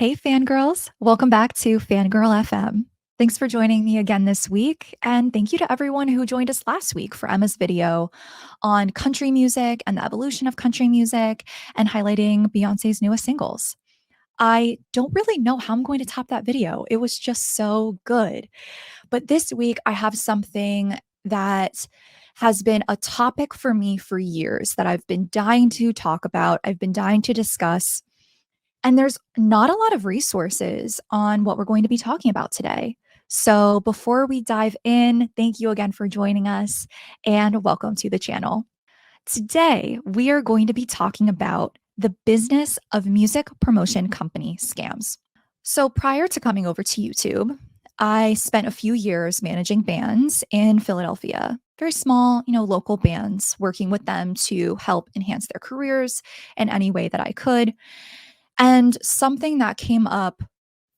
Hey, fangirls. Welcome back to Fangirl FM. Thanks for joining me again this week. And thank you to everyone who joined us last week for Emma's video on country music and the evolution of country music and highlighting Beyonce's newest singles. I don't really know how I'm going to top that video. It was just so good. But this week, I have something that has been a topic for me for years that I've been dying to talk about, I've been dying to discuss. And there's not a lot of resources on what we're going to be talking about today. So before we dive in, thank you again for joining us and welcome to the channel. Today, we are going to be talking about the business of music promotion company scams. So prior to coming over to YouTube, I spent a few years managing bands in Philadelphia, very small, local bands, working with them to help enhance their careers in any way that I could. And something that came up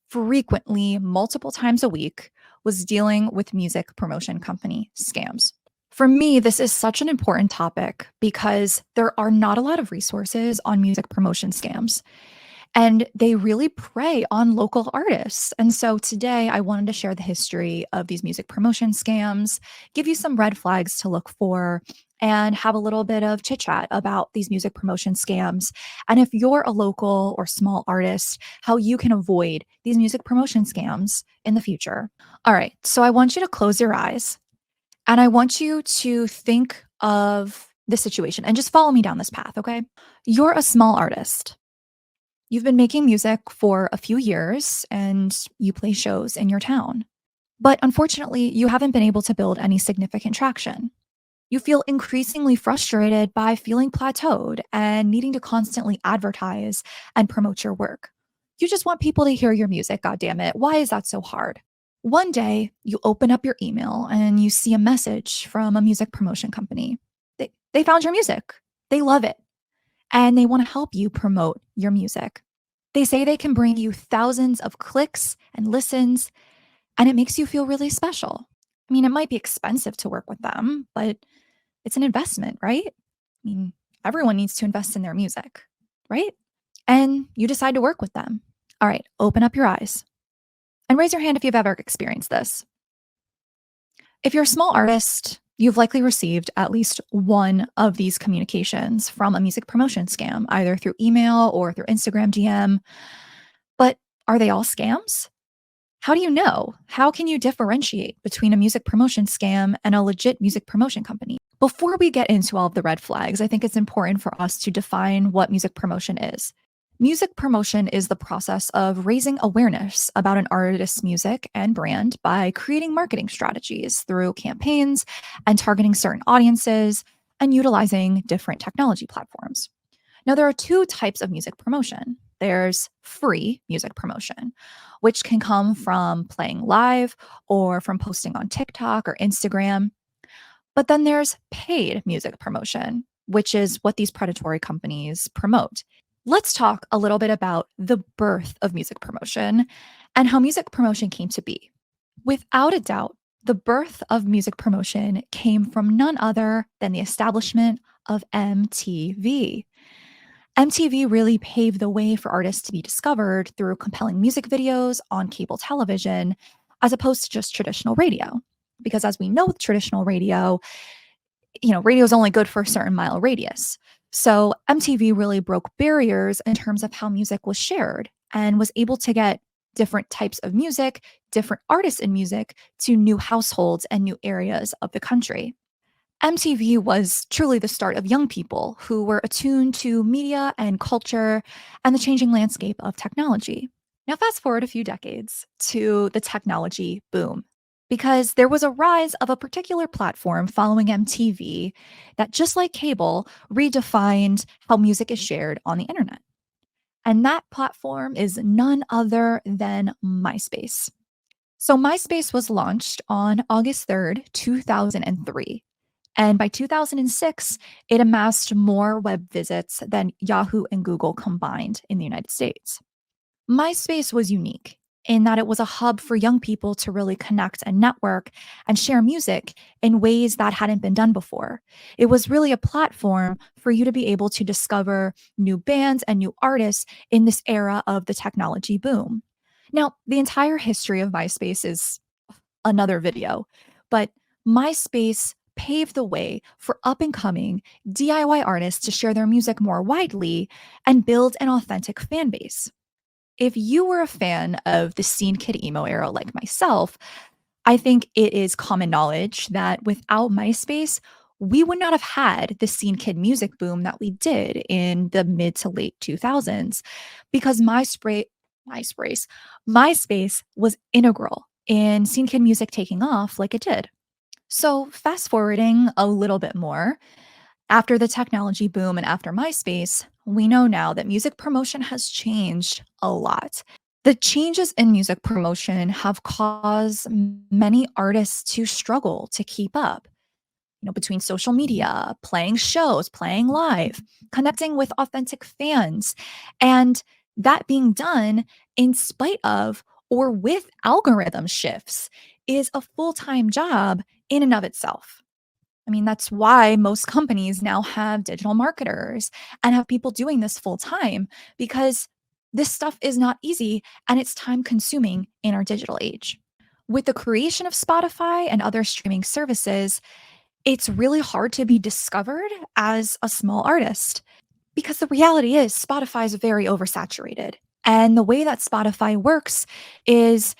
frequently, multiple times a week, was dealing with music promotion company scams. For me, this is such an important topic because there are not a lot of resources on music promotion scams, and they really prey on local artists. And so today I wanted to share the history of these music promotion scams, give you some red flags to look for, and have a little bit of chit chat about these music promotion scams. And if you're a local or small artist, how you can avoid these music promotion scams in the future. All right, so I want you to close your eyes and I want you to think of the situation and just follow me down this path, okay? You're a small artist. You've been making music for a few years and you play shows in your town. But unfortunately, you haven't been able to build any significant traction. You feel increasingly frustrated by feeling plateaued and needing to constantly advertise and promote your work. You just want people to hear your music, goddammit. Why is that so hard? One day, you open up your email and you see a message from a music promotion company. They found your music. They love it. And they want to help you promote your music. They say they can bring you thousands of clicks and listens, and it makes you feel really special. I mean, it might be expensive to work with them, but it's an investment, right? I mean, everyone needs to invest in their music, right? And you decide to work with them. All right, open up your eyes and raise your hand if you've ever experienced this. If you're a small artist, you've likely received at least one of these communications from a music promotion scam, either through email or through Instagram DM. But are they all scams? How do you know? How can you differentiate between a music promotion scam and a legit music promotion company? Before we get into all of the red flags, I think it's important for us to define what music promotion is. Music promotion is the process of raising awareness about an artist's music and brand by creating marketing strategies through campaigns and targeting certain audiences and utilizing different technology platforms. Now, there are two types of music promotion. There's free music promotion, which can come from playing live or from posting on TikTok or Instagram. But then there's paid music promotion, which is what these predatory companies promote. Let's talk a little bit about the birth of music promotion and how music promotion came to be. Without a doubt, the birth of music promotion came from none other than the establishment of MTV. MTV really paved the way for artists to be discovered through compelling music videos on cable television, as opposed to just traditional radio. Because as we know with traditional radio, radio is only good for a certain mile radius. So MTV really broke barriers in terms of how music was shared and was able to get different types of music, different artists in music to new households and new areas of the country. MTV was truly the start of young people who were attuned to media and culture and the changing landscape of technology. Now, fast forward a few decades to the technology boom, because there was a rise of a particular platform following MTV that, just like cable, redefined how music is shared on the internet. And that platform is none other than MySpace. So, MySpace was launched on August 3rd, 2003. And by 2006, it amassed more web visits than Yahoo and Google combined in the United States. MySpace was unique in that it was a hub for young people to really connect and network and share music in ways that hadn't been done before. It was really a platform for you to be able to discover new bands and new artists in this era of the technology boom. Now, the entire history of MySpace is another video, but MySpace paved the way for up and coming DIY artists to share their music more widely and build an authentic fan base. If you were a fan of the scene kid emo era like myself, I think it is common knowledge that without MySpace, we would not have had the scene kid music boom that we did in the mid to late 2000s because MySpace, MySpace was integral in scene kid music taking off like it did. So, fast forwarding a little bit more, after the technology boom and after MySpace, we know now that music promotion has changed a lot. The changes in music promotion have caused many artists to struggle to keep up, between social media, playing shows, playing live, connecting with authentic fans, and that being done in spite of or with algorithm shifts is a full-time job in and of itself. I mean, that's why most companies now have digital marketers and have people doing this full time because this stuff is not easy and it's time consuming in our digital age. With the creation of Spotify and other streaming services, it's really hard to be discovered as a small artist because the reality is Spotify is very oversaturated. And the way that Spotify works is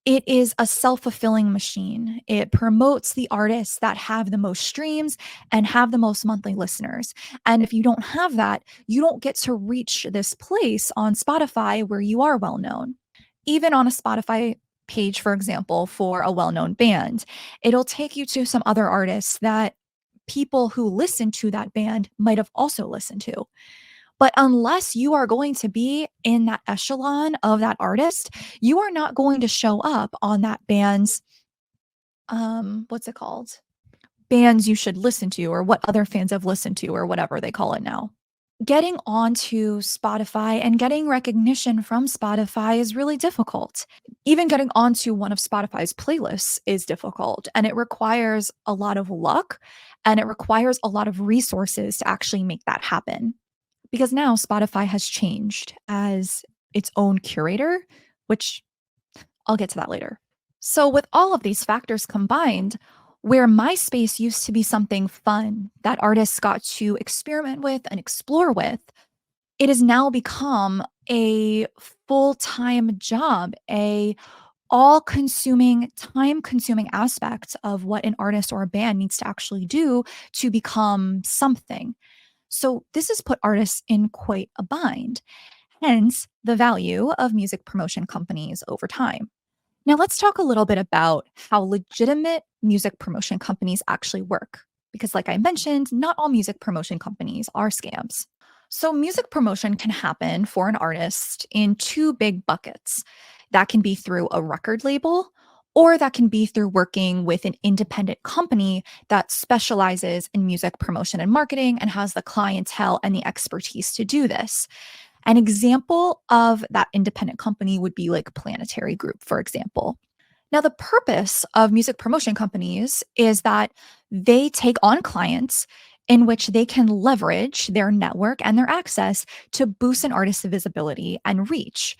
it is a self-fulfilling machine. It promotes the artists that have the most streams and have the most monthly listeners. And if you don't have that, you don't get to reach this place on Spotify where you are well known. Even on a Spotify page, for example, for a well-known band, it'll take you to some other artists that people who listen to that band might have also listened to. But unless you are going to be in that echelon of that artist, you are not going to show up on that band's what's it called? Bands you should listen to or what other fans have listened to or whatever they call it now. Getting onto Spotify and getting recognition from Spotify is really difficult. Even getting onto one of Spotify's playlists is difficult, and it requires a lot of luck and it requires a lot of resources to actually make that happen. Because now Spotify has changed as its own curator, which I'll get to that later. So, with all of these factors combined, where MySpace used to be something fun that artists got to experiment with and explore with, it has now become a full-time job, a all-consuming, time-consuming aspect of what an artist or a band needs to actually do to become something. So this has put artists in quite a bind, hence the value of music promotion companies over time. Now, let's talk a little bit about how legitimate music promotion companies actually work. Because, like I mentioned, not all music promotion companies are scams. So, music promotion can happen for an artist in two big buckets. That can be through a record label, or that can be through working with an independent company that specializes in music promotion and marketing and has the clientele and the expertise to do this. An example of that independent company would be like Planetary Group, for example. Now, the purpose of music promotion companies is that they take on clients in which they can leverage their network and their access to boost an artist's visibility and reach.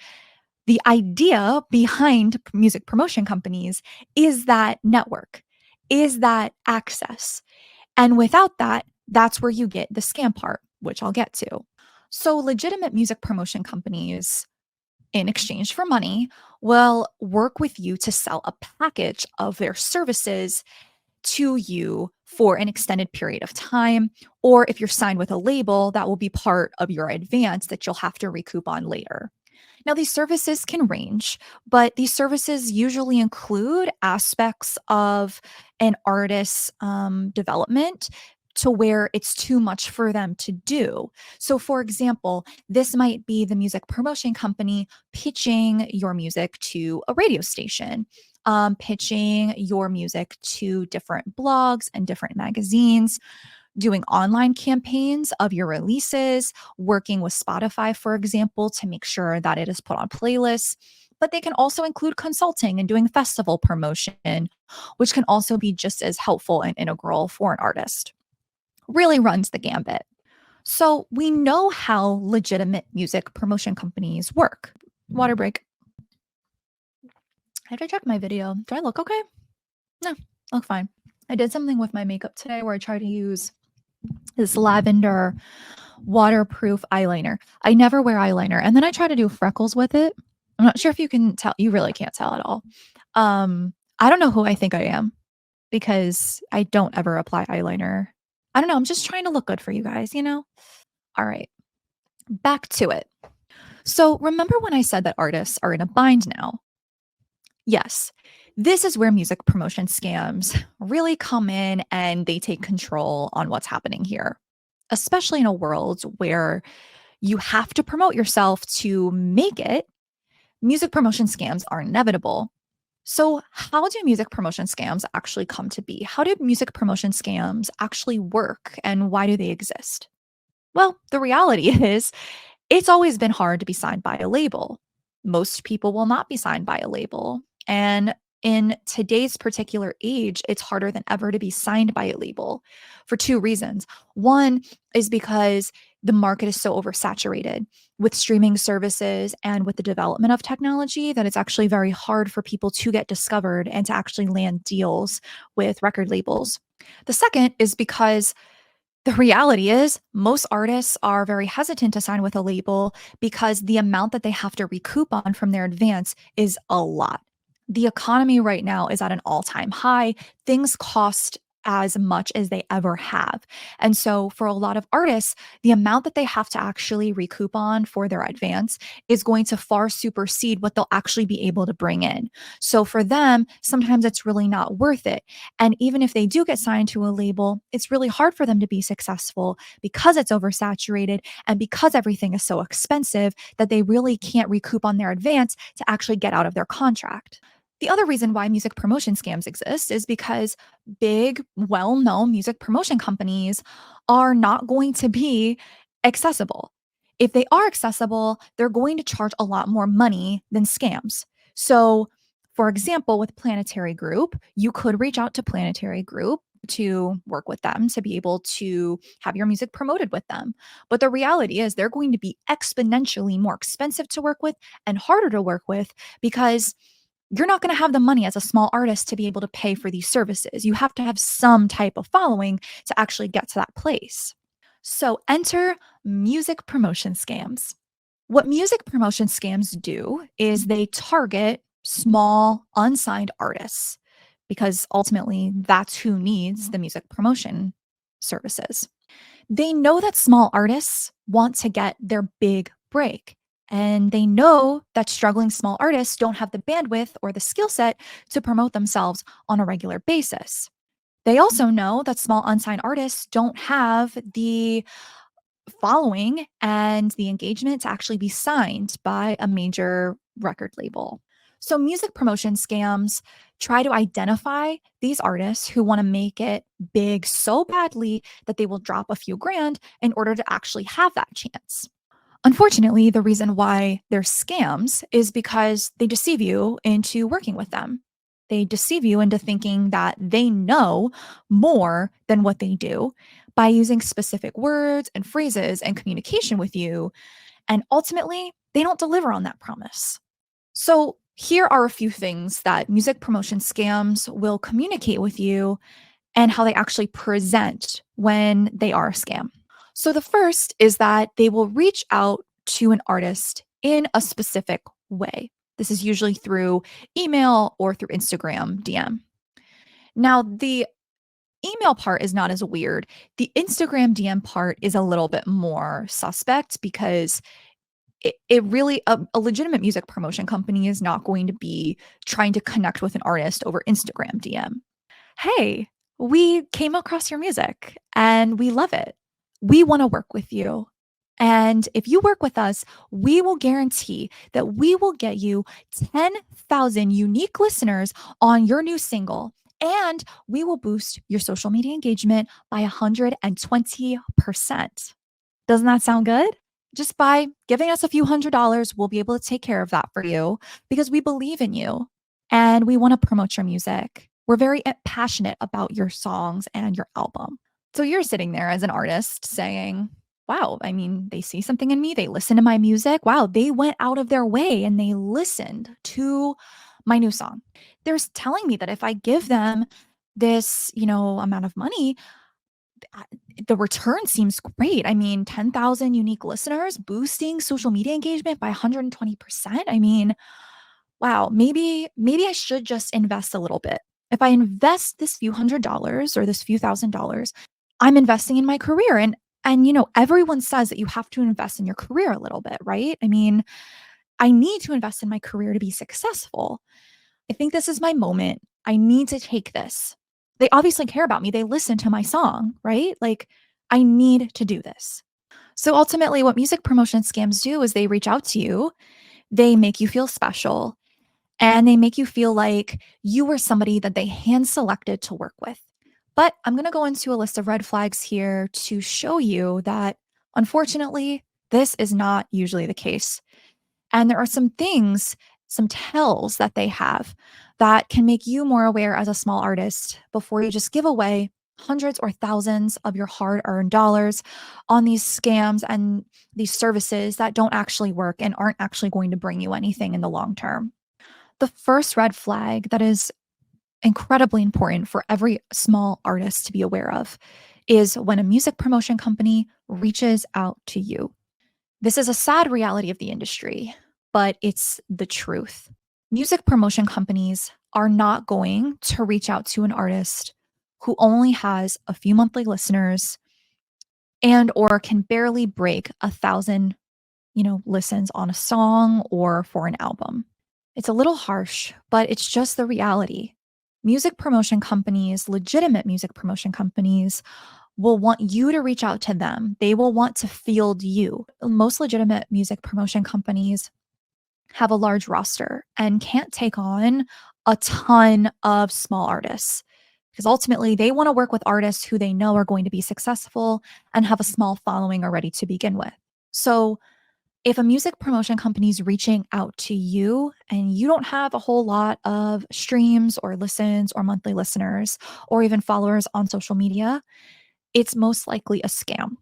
The idea behind music promotion companies is that network, is that access. And without that, that's where you get the scam part, which I'll get to. So, legitimate music promotion companies, in exchange for money, will work with you to sell a package of their services to you for an extended period of time. Or if you're signed with a label, that will be part of your advance that you'll have to recoup on later. Now, these services can range, but these services usually include aspects of an artist's development to where it's too much for them to do. So, for example, this might be the music promotion company pitching your music to a radio station, pitching your music to different blogs and different magazines, doing online campaigns of your releases, working with Spotify, for example, to make sure that it is put on playlists, But they can also include consulting and doing festival promotion, which can also be just as helpful and integral for an artist. Really runs the gambit. So we know how legitimate music promotion companies work. Water break. I have to check my video. Do I look okay? No, I look fine. I did something with my makeup today where I tried to use this lavender waterproof eyeliner. I never wear eyeliner. And then I try to do freckles with it. I'm not sure if you can tell. You really can't tell at all. I don't know who I think I am because I don't ever apply eyeliner. I don't know. I'm just trying to look good for you guys, you know? All right, back to it. So remember when I said that artists are in a bind now? Yes, this is where music promotion scams really come in and they take control on what's happening here, especially in a world where you have to promote yourself to make it. Music promotion scams are inevitable. So, how do music promotion scams actually come to be? How do music promotion scams actually work and why do they exist? Well, the reality is it's always been hard to be signed by a label. Most people will not be signed by a label. And in today's particular age, it's harder than ever to be signed by a label for two reasons. One is because the market is so oversaturated with streaming services and with the development of technology that it's actually very hard for people to get discovered and to actually land deals with record labels. The second is because the reality is, most artists are very hesitant to sign with a label because the amount that they have to recoup on from their advance is a lot. The economy right now is at an all time high. Things cost as much as they ever have. And so, for a lot of artists, the amount that they have to actually recoup on for their advance is going to far supersede what they'll actually be able to bring in. So, for them, sometimes it's really not worth it. And even if they do get signed to a label, it's really hard for them to be successful because it's oversaturated and because everything is so expensive that they really can't recoup on their advance to actually get out of their contract. The other reason why music promotion scams exist is because big, well known music promotion companies are not going to be accessible. If they are accessible, they're going to charge a lot more money than scams. So, for example, with Planetary Group, you could reach out to Planetary Group to work with them to be able to have your music promoted with them. But the reality is, they're going to be exponentially more expensive to work with and harder to work with because you're not going to have the money as a small artist to be able to pay for these services. You have to have some type of following to actually get to that place. So enter music promotion scams. What music promotion scams do is they target small, unsigned artists because ultimately that's who needs the music promotion services. They know that small artists want to get their big break. And they know that struggling small artists don't have the bandwidth or the skill set to promote themselves on a regular basis. They also know that small unsigned artists don't have the following and the engagement to actually be signed by a major record label. So, music promotion scams try to identify these artists who want to make it big so badly that they will drop a few grand in order to actually have that chance. Unfortunately, the reason why they're scams is because they deceive you into working with them. They deceive you into thinking that they know more than what they do by using specific words and phrases and communication with you. And ultimately, they don't deliver on that promise. So, here are a few things that music promotion scams will communicate with you and how they actually present when they are a scam. So the first is that they will reach out to an artist in a specific way. This is usually through email or through Instagram DM. Now, the email part is not as weird. The Instagram DM part is a little bit more suspect because it really, a legitimate music promotion company is not going to be trying to connect with an artist over Instagram DM. Hey, we came across your music and we love it. We want to work with you. And if you work with us, we will guarantee that we will get you 10,000 unique listeners on your new single. And we will boost your social media engagement by 120%. Doesn't that sound good? Just by giving us a few $100s, we'll be able to take care of that for you because we believe in you and we want to promote your music. We're very passionate about your songs and your album. So you're sitting there as an artist saying, wow, I mean, they see something in me, they listen to my music. Wow, they went out of their way and they listened to my new song. They're telling me that if I give them this, amount of money, uh, the return seems great. I mean, 10,000 unique listeners, boosting social media engagement by 120%. I mean, wow, maybe I should just invest a little bit. If I invest this few $100s or this few $1,000s, I'm investing in my career. And everyone says that you have to invest in your career a little bit, right? I mean, I need to invest in my career to be successful. I think this is my moment. I need to take this. They obviously care about me. They listen to my song, right? Like, I need to do this. So ultimately, what music promotion scams do is they reach out to you, they make you feel special, and they make you feel like you were somebody that they hand selected to work with. But I'm going to go into a list of red flags here to show you that, unfortunately, this is not usually the case. And there are some things, some tells that they have that can make you more aware as a small artist before you just give away hundreds or thousands of your hard earned dollars on these scams and these services that don't actually work and aren't actually going to bring you anything in the long term. The first red flag that is incredibly important for every small artist to be aware of is when a music promotion company reaches out to you. This is a sad reality of the industry, but it's the truth. Music promotion companies are not going to reach out to an artist who only has a few monthly listeners and or can barely break 1,000, listens on a song or for an album. It's a little harsh, but it's just the reality. Music promotion companies, legitimate music promotion companies, will want you to reach out to them. They will want to field you. Most legitimate music promotion companies have a large roster and can't take on a ton of small artists because ultimately they want to work with artists who they know are going to be successful and have a small following already to begin with. So, if a music promotion company is reaching out to you and you don't have a whole lot of streams or listens or monthly listeners or even followers on social media, it's most likely a scam.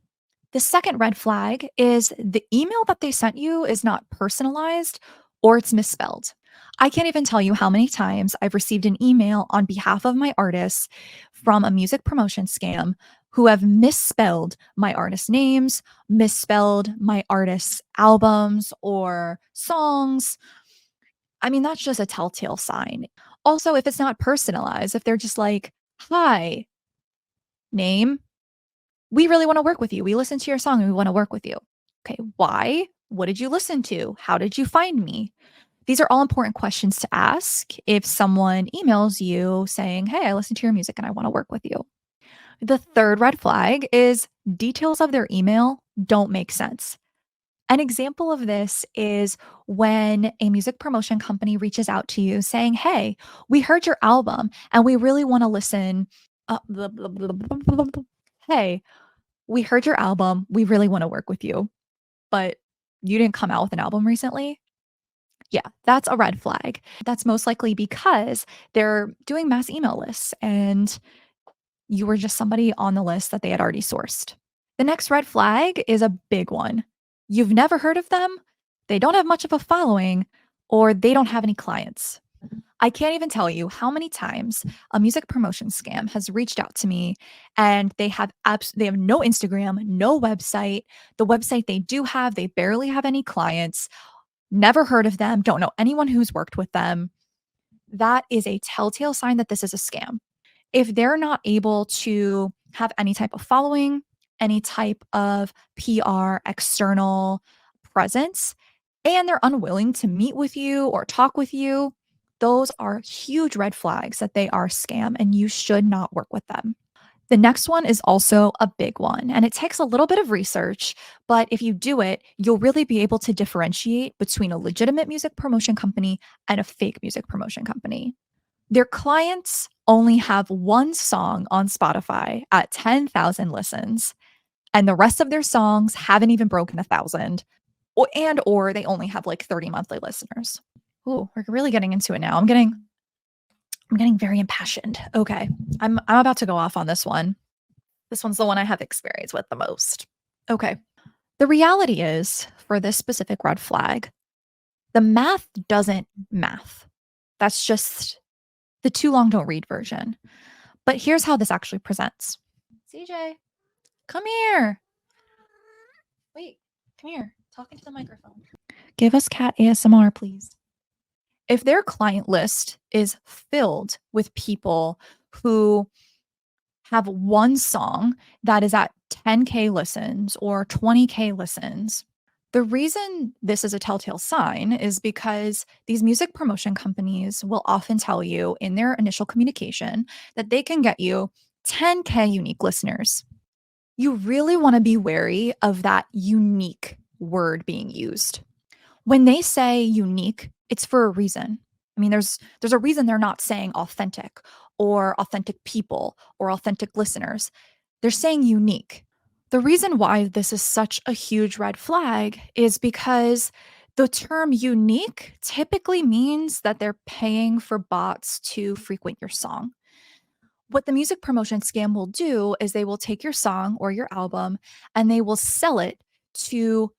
The second red flag is the email that they sent you is not personalized or it's misspelled. I can't even tell you how many times I've received an email on behalf of my artists from a music promotion scam who have misspelled my artist names, misspelled my artists' albums or songs. I mean, that's just a telltale sign. Also, if it's not personalized, if they're just like, hi, name, we really want to work with you. We listened to your song and we want to work with you. Okay, why? What did you listen to? How did you find me? These are all important questions to ask if someone emails you saying, hey, I listened to your music and I want to work with you. The third red flag is details of their email don't make sense. An example of this is when a music promotion company reaches out to you saying, hey, we heard your album and we really want to listen. Blah, blah, blah, blah, blah, blah. Hey, we heard your album. We really want to work with you, but you didn't come out with an album recently. Yeah, that's a red flag. That's most likely because they're doing mass email lists and you were just somebody on the list that they had already sourced. The next red flag is a big one. You've never heard of them, they don't have much of a following, or they don't have any clients. I can't even tell you how many times a music promotion scam has reached out to me and they have no Instagram, no website. The website they do have, they barely have any clients. Never heard of them, don't know anyone who's worked with them. That is a telltale sign that this is a scam. If they're not able to have any type of following, any type of PR external presence, and they're unwilling to meet with you or talk with you, those are huge red flags that they are scam and you should not work with them. The next one is also a big one, and it takes a little bit of research, but if you do it, you'll really be able to differentiate between a legitimate music promotion company and a fake music promotion company. Their clients only have one song on Spotify at 10,000 listens, and the rest of their songs haven't even broken 1,000, or they only have like 30 monthly listeners. Ooh, we're really getting into it now. I'm getting very impassioned. Okay. I'm about to go off on this one. This one's the one I have experience with the most. Okay. The reality is, for this specific red flag, the math doesn't math. That's just the too long don't read version. But here's how this actually presents. CJ, come here. Wait, come here. Talking to the microphone. Give us cat ASMR, please. If their client list is filled with people who have one song that is at 10K listens or 20K listens, the reason this is a telltale sign is because these music promotion companies will often tell you in their initial communication that they can get you 10K unique listeners. You really want to be wary of that unique word being used. When they say unique, it's for a reason. I mean, there's a reason they're not saying authentic or authentic people or authentic listeners. They're saying unique. The reason why this is such a huge red flag is because the term unique typically means that they're paying for bots to frequent your song. What the music promotion scam will do is they will take your song or your album and they will sell it to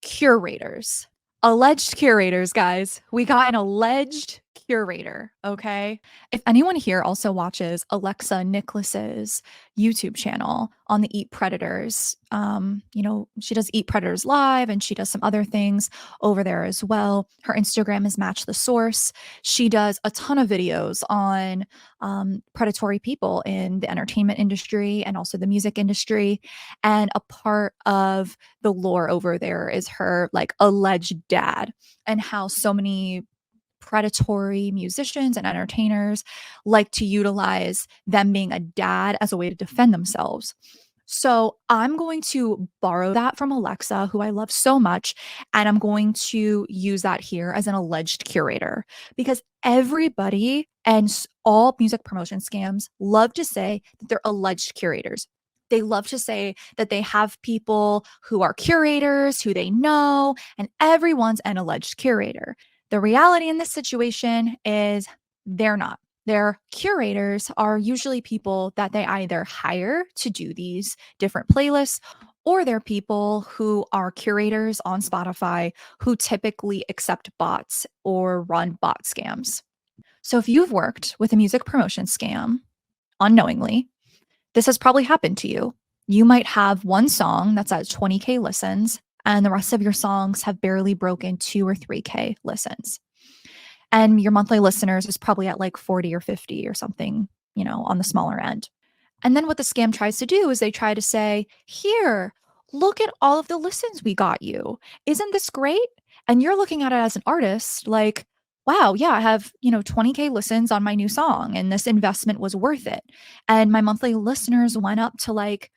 curators. Alleged curators, guys. We got an alleged curator, okay? If anyone here also watches Alexa Nikolas's YouTube channel on the Eat Predators, she does Eat Predators Live and she does some other things over there as well. Her Instagram is Match the Source. She does a ton of videos on predatory people in the entertainment industry and also the music industry. And a part of the lore over there is her like alleged dad and how so many predatory musicians and entertainers like to utilize them being a dad as a way to defend themselves. So I'm going to borrow that from Alexa, who I love so much, and I'm going to use that here as an alleged curator because everybody and all music promotion scams love to say that they're alleged curators. They love to say that they have people who are curators, who they know, and everyone's an alleged curator. The reality in this situation is they're not. Their curators are usually people that they either hire to do these different playlists, or they're people who are curators on Spotify who typically accept bots or run bot scams. So if you've worked with a music promotion scam unknowingly, this has probably happened to you. You might have one song that's at 20K listens, and the rest of your songs have barely broken 2 or 3K listens. And your monthly listeners is probably at like 40 or 50 or something, on the smaller end. And then what the scam tries to do is they try to say, here, look at all of the listens we got you. Isn't this great? And you're looking at it as an artist like, wow, yeah, I have, 20K listens on my new song and this investment was worth it. And my monthly listeners went up to like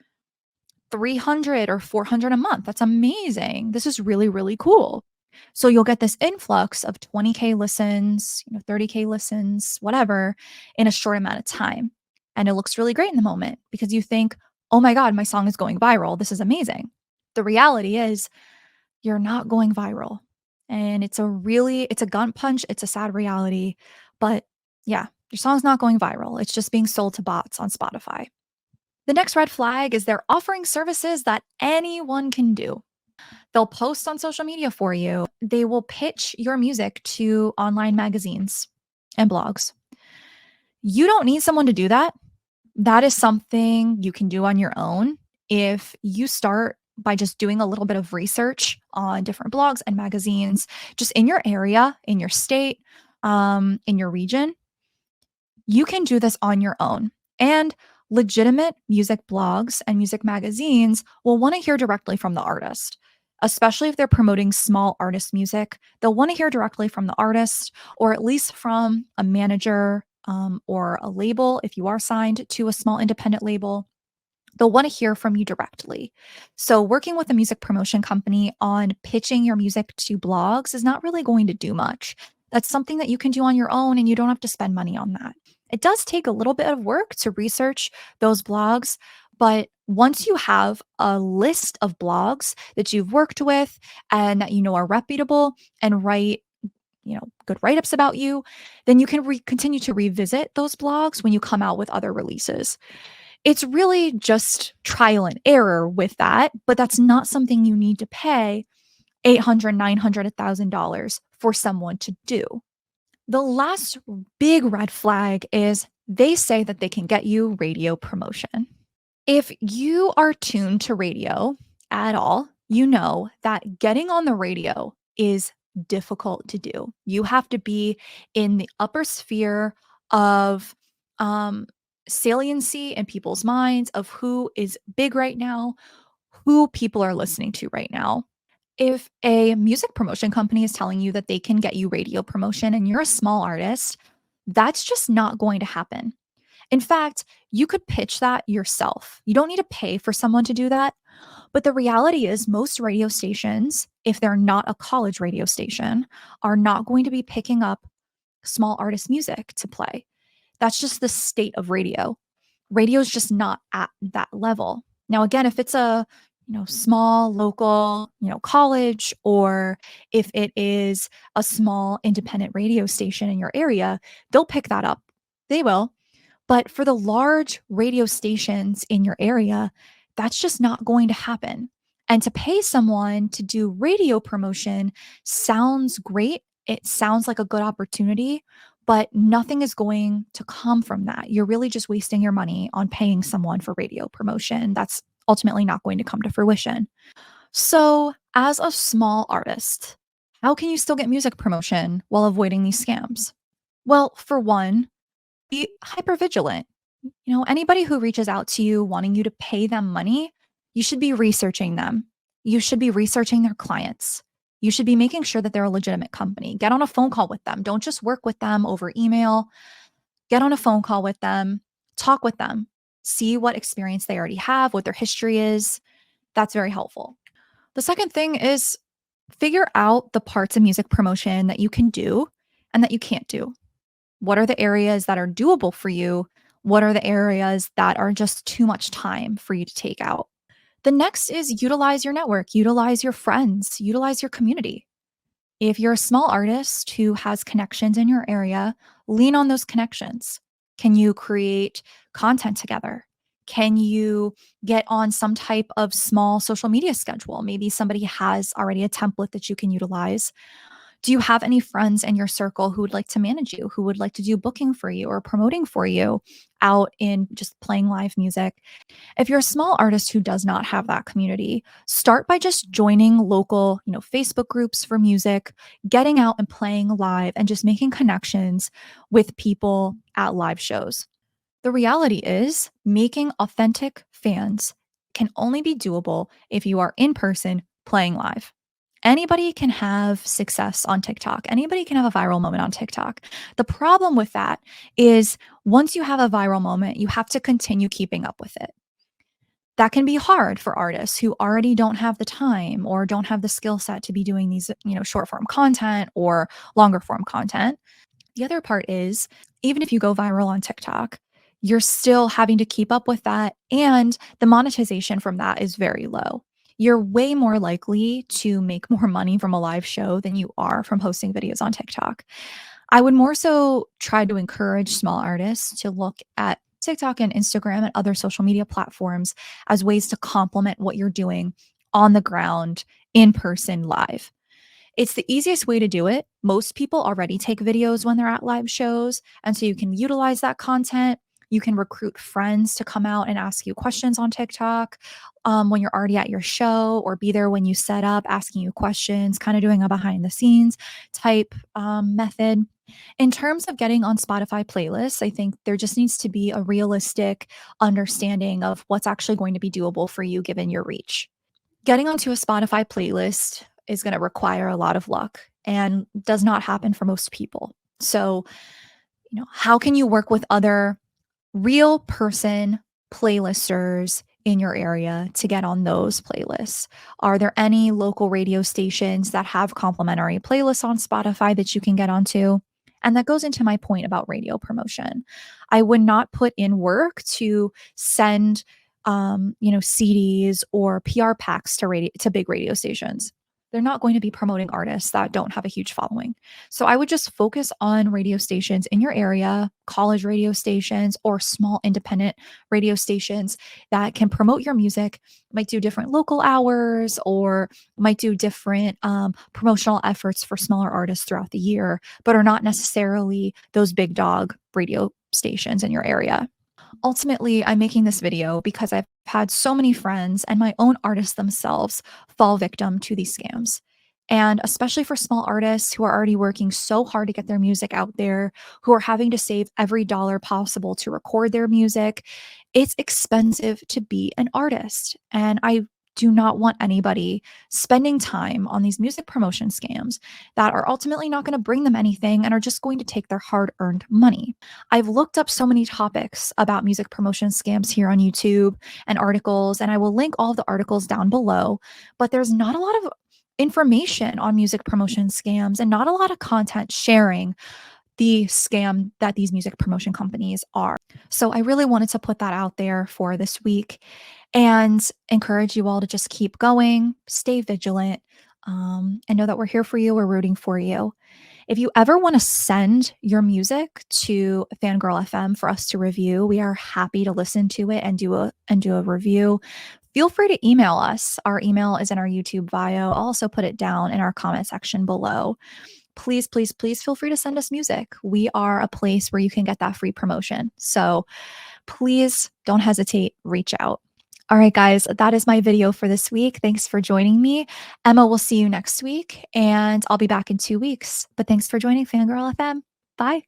300 or 400 a month. That's amazing. This is really, really cool. So you'll get this influx of 20K listens, 30K listens, whatever, in a short amount of time. And it looks really great in the moment because you think, oh my God, my song is going viral. This is amazing. The reality is you're not going viral. And it's a gun punch. It's a sad reality. But yeah, your song's not going viral. It's just being sold to bots on Spotify. The next red flag is they're offering services that anyone can do. They'll post on social media for you. They will pitch your music to online magazines and blogs. You don't need someone to do that. That is something you can do on your own if you start by just doing a little bit of research on different blogs and magazines, just in your area, in your state, in your region. You can do this on your own. And legitimate music blogs and music magazines will want to hear directly from the artist, especially if they're promoting small artist music. They'll want to hear directly from the artist, or at least from a manager or a label if you are signed to a small independent label. They'll want to hear from you directly. So, working with a music promotion company on pitching your music to blogs is not really going to do much. That's something that you can do on your own, and you don't have to spend money on that. It does take a little bit of work to research those blogs, But once you have a list of blogs that you've worked with and that you know are reputable and write, good write-ups about you, then you can continue to revisit those blogs when you come out with other releases. It's really just trial and error with that, but that's not something you need to pay 800, 900, $1,000 for someone to do. The last big red flag is they say that they can get you radio promotion. If you are tuned to radio at all, you know that getting on the radio is difficult to do. You have to be in the upper sphere of um, saliency in people's minds of who is big right now, who people are listening to right now. If a music promotion company is telling you that they can get you radio promotion and you're a small artist, that's just not going to happen. In fact, you could pitch that yourself. You don't need to pay for someone to do that. But the reality is, most radio stations, if they're not a college radio station, are not going to be picking up small artist music to play. That's just the state of radio. Radio is just not at that level. Now, again, if it's a small local college, or if it is a small independent radio station in your area, they'll pick that up. They will. But for the large radio stations in your area, that's just not going to happen. And to pay someone to do radio promotion sounds great. It sounds like a good opportunity, but nothing is going to come from that. You're really just wasting your money on paying someone for radio promotion. That's ultimately not going to come to fruition. So, as a small artist, how can you still get music promotion while avoiding these scams? Well, for one, be hyper vigilant. Anybody who reaches out to you wanting you to pay them money, you should be researching them. You should be researching their clients. You should be making sure that they're a legitimate company. Get on a phone call with them. Don't just work with them over email. Get on a phone call with them, talk with them, see what experience they already have, what their history is. That's very helpful. The second thing is figure out the parts of music promotion that you can do and that you can't do. What are the areas that are doable for you? What are the areas that are just too much time for you to take out? The next is utilize your network, utilize your friends, utilize your community. If you're a small artist who has connections in your area, lean on those connections. Can you create content together? Can you get on some type of small social media schedule? Maybe somebody has already a template that you can utilize. Do you have any friends in your circle who would like to manage you, who would like to do booking for you or promoting for you out in just playing live music? If you're a small artist who does not have that community, start by just joining local, Facebook groups for music, getting out and playing live and just making connections with people at live shows. The reality is, making authentic fans can only be doable if you are in person playing live. Anybody can have success on TikTok. Anybody can have a viral moment on TikTok. The problem with that is once you have a viral moment, you have to continue keeping up with it. That can be hard for artists who already don't have the time or don't have the skill set to be doing these, short form content or longer form content. The other part is, even if you go viral on TikTok, you're still having to keep up with that, and the monetization from that is very low. You're way more likely to make more money from a live show than you are from posting videos on TikTok. I would more so try to encourage small artists to look at TikTok and Instagram and other social media platforms as ways to complement what you're doing on the ground, in person, live. It's the easiest way to do it. Most people already take videos when they're at live shows, and so you can utilize that content. You can recruit friends to come out and ask you questions on TikTok when you're already at your show, or be there when you set up, asking you questions, kind of doing a behind the scenes type method. In terms of getting on Spotify playlists, I think there just needs to be a realistic understanding of what's actually going to be doable for you given your reach. Getting onto a Spotify playlist is going to require a lot of luck and does not happen for most people. So, how can you work with other real person playlisters in your area to get on those playlists? Are there any local radio stations that have complimentary playlists on Spotify that you can get onto? And that goes into my point about radio promotion. I would not put in work to send CDs or PR packs to big radio stations. They're not going to be promoting artists that don't have a huge following. So I would just focus on radio stations in your area, college radio stations, or small independent radio stations that can promote your music, might do different local hours or might do different promotional efforts for smaller artists throughout the year, but are not necessarily those big dog radio stations in your area. Ultimately, I'm making this video because I've had so many friends and my own artists themselves fall victim to these scams. And especially for small artists who are already working so hard to get their music out there, who are having to save every dollar possible to record their music, it's expensive to be an artist. And I do not want anybody spending time on these music promotion scams that are ultimately not going to bring them anything and are just going to take their hard earned money. I've looked up so many topics about music promotion scams here on YouTube and articles, and I will link all of the articles down below. But there's not a lot of information on music promotion scams and not a lot of content sharing the scam that these music promotion companies are. So I really wanted to put that out there for this week and encourage you all to just keep going, stay vigilant, and know that we're here for you. We're rooting for you. If you ever want to send your music to Fangirl FM for us to review, we are happy to listen to it and do a review. Feel free to email us. Our email is in our YouTube bio. I'll also put it down in our comment section below. Please, please, please feel free to send us music. We are a place where you can get that free promotion. So please don't hesitate, reach out. All right, guys, that is my video for this week. Thanks for joining me. Emma will see you next week, and I'll be back in 2 weeks. But thanks for joining Fangirl FM. Bye.